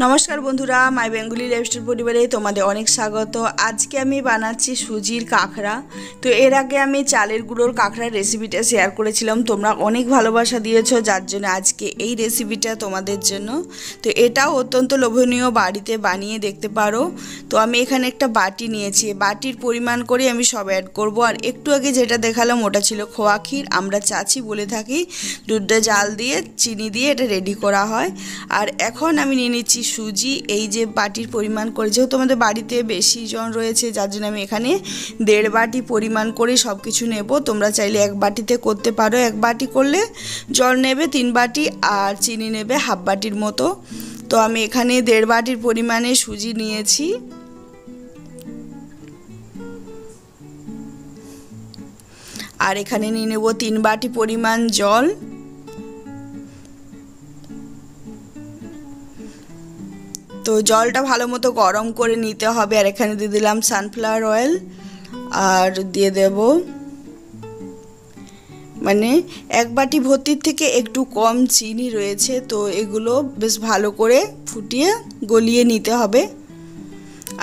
নমস্কার বন্ধুরা, মাই Bengali lifestyle পরিবারে তোমাদের অনেক স্বাগত। আজকে আমি বানাচ্ছি সুজির কাঁকড়া। তো এর আগে আমি চালের গুঁড়োর কাঁকড়ার রেসিপিটা শেয়ার করেছিলাম, তোমরা অনেক ভালোবাসা দিয়েছো, যার জন্য আজকে এই রেসিপিটা তোমাদের জন্য। তো এটাও অত্যন্ত লোভনীয়, বাড়িতে বানিয়ে দেখতে পারো। তো আমি এখানে একটা বাটি নিয়েছি, বাটির পরিমাণ করে আমি সব অ্যাড করব। আর একটু আগে যেটা দেখালাম ওটা ছিল খোয়া ক্ষীর, আমরা চাচি বলে থাকি। দুধটা জাল দিয়ে চিনি দিয়ে এটা রেডি করা হয়। আর এখন আমি নিয়ে নিচ্ছি সুজি। এই যে বাটির পরিমাণ করে, যেহেতু আমাদের বাড়িতে বেশি জন রয়েছে, যার জন্য আমি এখানে 1.5 বাটি পরিমাণ করে সব কিছু নেব। তোমরা চাইলে 1 বাটিতে করতে পারো। 1 বাটি করলে জল নেবে 3 বাটি আর চিনি নেবে হাফ বাটির মতো। তো আমি এখানে 1.5 বাটির পরিমাণে সুজি নিয়েছি। আর এখানে নিয়ে নেব 3 বাটি পরিমাণ জল। তো জলটা ভালো মতো গরম করে নিতে হবে। আর এখানে দিয়ে দিলাম সানফ্লাওয়ার অয়েল, আর দিয়ে দেব মানে 1 বাটি ভর্তির থেকে একটু কম চিনি রয়েছে। তো এগুলো বেশ ভালো করে ফুটিয়ে গলিয়ে নিতে হবে।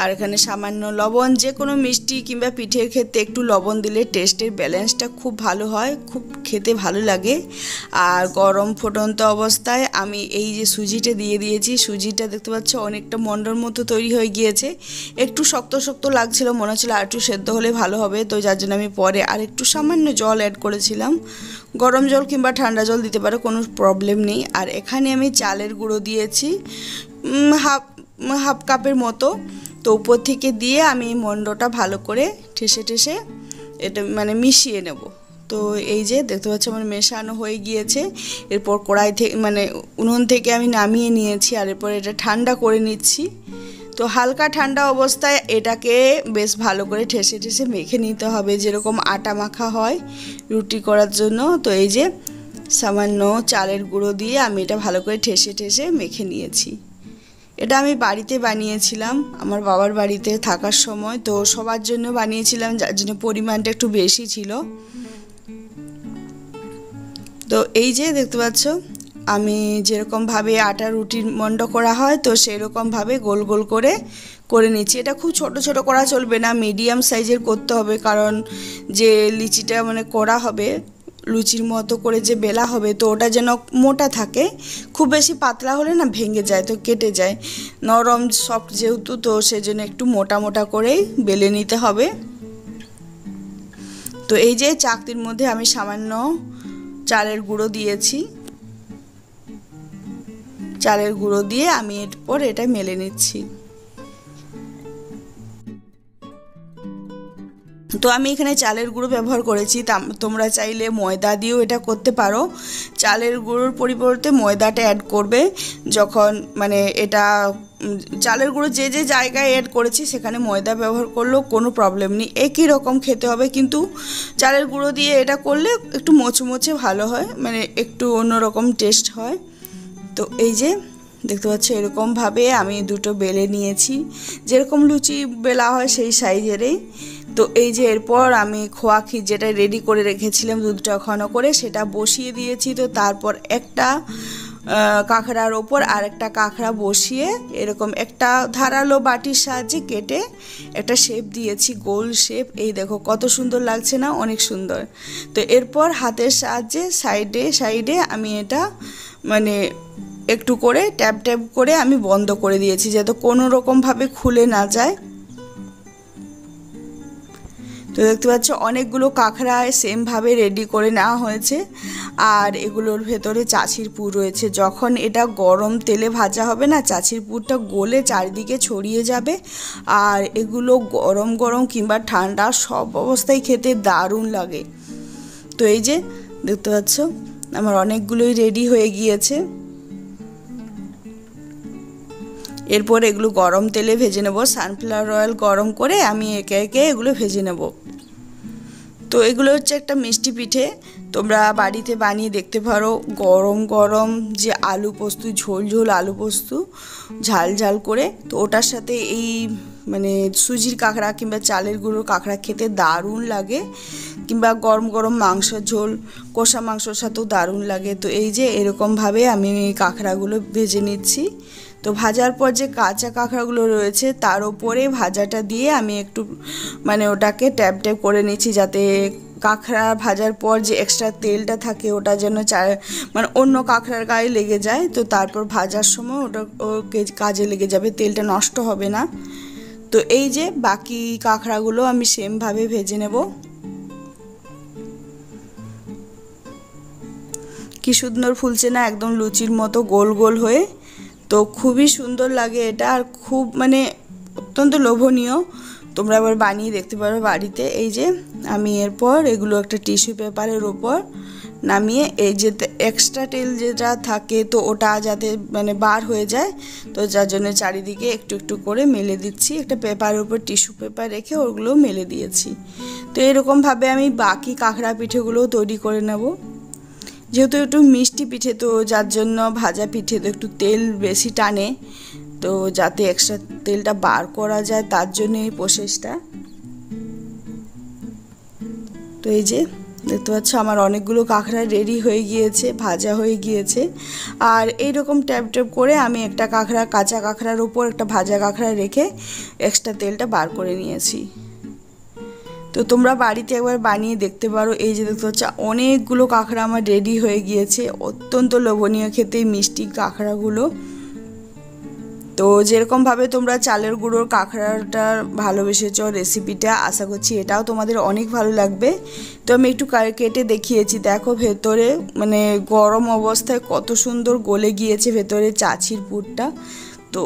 আর এখানে সামান্য লবণ, যে কোনো মিষ্টি কিংবা পিঠের ক্ষেত্রে একটু লবণ দিলে টেস্টের ব্যালেন্সটা খুব ভালো হয়, খুব খেতে ভালো লাগে। আর গরম ফুটন্ত অবস্থায় আমি এই যে সুজিটা দিয়ে দিয়েছি। সুজিটা দেখতে পাচ্ছ অনেকটা মন্ডর মতো তৈরি হয়ে গিয়েছে। একটু শক্ত শক্ত লাগছিল, মনে হচ্ছিল আর একটু সেদ্ধ হলে ভালো হবে। তো যার জন্য আমি পরে আর একটু সামান্য জল অ্যাড করেছিলাম। গরম জল কিংবা ঠান্ডা জল দিতে পারো, কোনো প্রবলেম নেই। আর এখানে আমি চালের গুঁড়ো দিয়েছি হাফ কাপের মতো। তো উপর থেকে দিয়ে আমি মন্ডটা ভালো করে ঠেসে ঠেসে এটা মানে মিশিয়ে নেব। তো এই যে দেখতে পাচ্ছ আমার মেশানো হয়ে গিয়েছে। এরপর কড়াই থেকে মানে উনুন থেকে আমি নামিয়ে নিয়েছি। আর এরপর এটা ঠান্ডা করে নিচ্ছি। তো হালকা ঠান্ডা অবস্থায় এটাকে বেশ ভালো করে ঠেসে ঠেসে মেখে নিতে হবে, যেরকম আটা মাখা হয় রুটি করার জন্য। তো এই যে সামান্য চালের গুঁড়ো দিয়ে আমি এটা ভালো করে ঠেসে ঠেসে মেখে নিয়েছি। এটা আমি বাড়িতে বানিয়েছিলাম, আমার বাবার বাড়িতে থাকার সময়। তো সবার জন্য বানিয়েছিলাম, যার জন্য পরিমাণটা একটু বেশি ছিল। তো এই যে দেখতে পাচ্ছ আমি যেরকমভাবে আটা রুটির মন্ড করা হয়, তো সেরকমভাবে গোল গোল করে নিচ্ছি। এটা খুব ছোট ছোট করা চলবে না, মিডিয়াম সাইজের করতে হবে, কারণ যে লিচিটা মানে করা হবে লুচির মতো করে যে বেলা হবে, তো ওটা যেন মোটা থাকে। খুব বেশি পাতলা হলে না ভেঙে যায়, তো কেটে যায়। নরম সফট যেহেতু, তো সেজন্য একটু মোটা মোটা করেই বেলে নিতে হবে। তো এই যে চাকতির মধ্যে আমি সামান্য চালের গুঁড়ো দিয়েছি। চালের গুঁড়ো দিয়ে আমি এরপর এটা মেলে নিচ্ছি। তো আমি এখানে চালের গুঁড়ো ব্যবহার করেছি। তোমরা চাইলে ময়দা দিয়েও এটা করতে পারো। চালের গুঁড়োর পরিবর্তে ময়দাটা অ্যাড করবে যখন মানে এটা চালের গুঁড়ো যে যে জায়গায় অ্যাড করেছি সেখানে ময়দা ব্যবহার করলেও কোনো প্রবলেম নেই, একই রকম খেতে হবে। কিন্তু চালের গুঁড়ো দিয়ে এটা করলে একটু মোচমোচে ভালো হয়, মানে একটু অন্যরকম টেস্ট হয়। তো এই যে দেখতে পাচ্ছ এরকমভাবে আমি দুটো বেলে নিয়েছি, যেরকম লুচি বেলা হয় সেই সাইজেরই। তো এই যে এরপর আমি খোয়া ক্ষীর যেটা রেডি করে রেখেছিলাম দুধটা ঘন করে, সেটা বসিয়ে দিয়েছি। তো তারপর একটা কাঁকড়ার ওপর আর একটা কাঁকড়া বসিয়ে এরকম একটা ধারালো বাটির সাহায্যে কেটে একটা শেপ দিয়েছি, গোল শেপ। এই দেখো কত সুন্দর লাগছে না, অনেক সুন্দর। তো এরপর হাতের সাহায্যে সাইডে সাইডে আমি এটা মানে একটু করে ট্যাপ ট্যাপ করে আমি বন্ধ করে দিয়েছি, যাতে কোনো রকমভাবে খুলে না যায়। তো দেখতে পাচ্ছ অনেকগুলো কাঁকড়া সেমভাবে রেডি করে নেওয়া হয়েছে। আর এগুলোর ভেতরে চাচির পুর রয়েছে। যখন এটা গরম তেলে ভাজা হবে না, চাচির পুরটা গলে চারিদিকে ছড়িয়ে যাবে। আর এগুলো গরম গরম কিংবা ঠান্ডা সব অবস্থায় খেতে দারুণ লাগে। তো এই যে দেখতে পাচ্ছ আমার অনেকগুলোই রেডি হয়ে গিয়েছে। এরপর এগুলো গরম তেলে ভেজে নেব। সানফ্লাওয়ার অয়েল গরম করে আমি একে একে এগুলো ভেজে নেব। তো এগুলো হচ্ছে একটা মিষ্টি পিঠে, তোমরা বাড়িতে বানিয়ে দেখতে পারো। গরম গরম যে আলু পোস্ত, ঝোল ঝোল আলু পোস্ত ঝাল ঝাল করে, তো ওটার সাথে এই মানে সুজির কাঁকড়া কিংবা চালের গুঁড়োর কাঁকড়া খেতে দারুণ লাগে। কিংবা গরম গরম মাংসের ঝোল, কষা মাংসর সাথেও দারুণ লাগে। তো এই যে এরকমভাবে আমি কাঁকড়াগুলো ভেজে নিচ্ছি। তো ভাজার পর যে কাঁচা কাঁকড়াগুলো রয়েছে তার ওপরে ভাজাটা দিয়ে আমি একটু মানে ওটাকে ট্যাপ ট্যাপ করে নিচ্ছি, যাতে কাঁকড়া ভাজার পর যে এক্সট্রা তেলটা থাকে ওটা যেন মানে অন্য কাঁকড়ার গায়ে লেগে যায়। তো তারপর ভাজার সময় ওটা কাজে লেগে যাবে, তেলটা নষ্ট হবে না। তো এই যে বাকি কাঁকড়াগুলো আমি সেমভাবে ভেজে নেব। কি সুন্দর ফুলছে না, একদম লুচির মতো গোল গোল হয়ে। তো খুবই সুন্দর লাগে এটা, আর খুব মানে অত্যন্ত লোভনীয়। তোমরা আবার বানিয়ে দেখতে পারো বাড়িতে। এই যে আমি এরপর এগুলো একটা টিস্যু পেপারের ওপর নামিয়ে এই যে এক্সট্রা তেল যেটা থাকে তো ওটা যাতে মানে বার হয়ে যায়, তো যার জন্য চারিদিকে একটু একটু করে মেলে দিচ্ছি। একটা পেপারের উপর টিস্যু পেপার রেখে ওগুলো মেলে দিয়েছি। তো এরকমভাবে আমি বাকি কাঁকড়া পিঠেগুলোও তৈরি করে নেব। যেহেতু একটু মিষ্টি পিঠে, তো যার জন্য ভাজা পিঠে তো একটু তেল বেশি টানে, তো যাতে এক্সট্রা তেলটা বার করা যায় তার জন্য এই প্রসেসটা। তো এই যে দেখতে পাচ্ছ আমার অনেকগুলো কাঁকড়া রেডি হয়ে গিয়েছে, ভাজা হয়ে গিয়েছে। আর এইরকম ট্যাপ ট্যাপ করে আমি একটা কাঁকড়া, কাঁচা কাঁকড়ার উপর একটা ভাজা কাঁকড়া রেখে এক্সট্রা তেলটা বার করে নিয়েছি। তো তোমরা বাড়িতে একবার বানিয়ে দেখতে পারো। এই যে দেখতে পাচ্ছ অনেকগুলো কাঁকড়া আমার রেডি হয়ে গিয়েছে, অত্যন্ত লোভনীয় খেতে মিষ্টি কাঁকড়াগুলো। তো যেরকমভাবে তোমরা চালের গুঁড়োর কাঁকড়াটা ভালোবেসেছ রেসিপিটা, আশা করছি এটাও তোমাদের অনেক ভালো লাগবে। তো আমি একটু কেটে দেখিয়েছি, দেখো ভেতরে মানে গরম অবস্থায় কত সুন্দর গলে গিয়েছে ভেতরে চাচির পুরটা। তো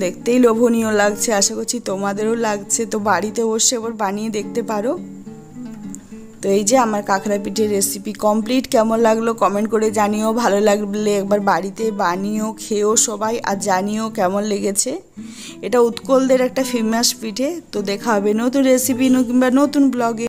দেখতেই লোভনীয় লাগছে, আশা করছি তোমাদেরও লাগছে। তো বাড়িতে বসে এবার বানিয়ে দেখতে পারো। তো এই যে আমার কাঁকড়া পিঠের রেসিপি কমপ্লিট। কেমন লাগলো কমেন্ট করে জানিও, ভালো লাগলে একবার বাড়িতে বানিও, খেয়েও সবাই, আর জানিও কেমন লেগেছে। এটা উৎকলদের একটা ফেমাস পিঠে। তো দেখা হবে নতুন রেসিপি কিংবা নতুন ব্লগে।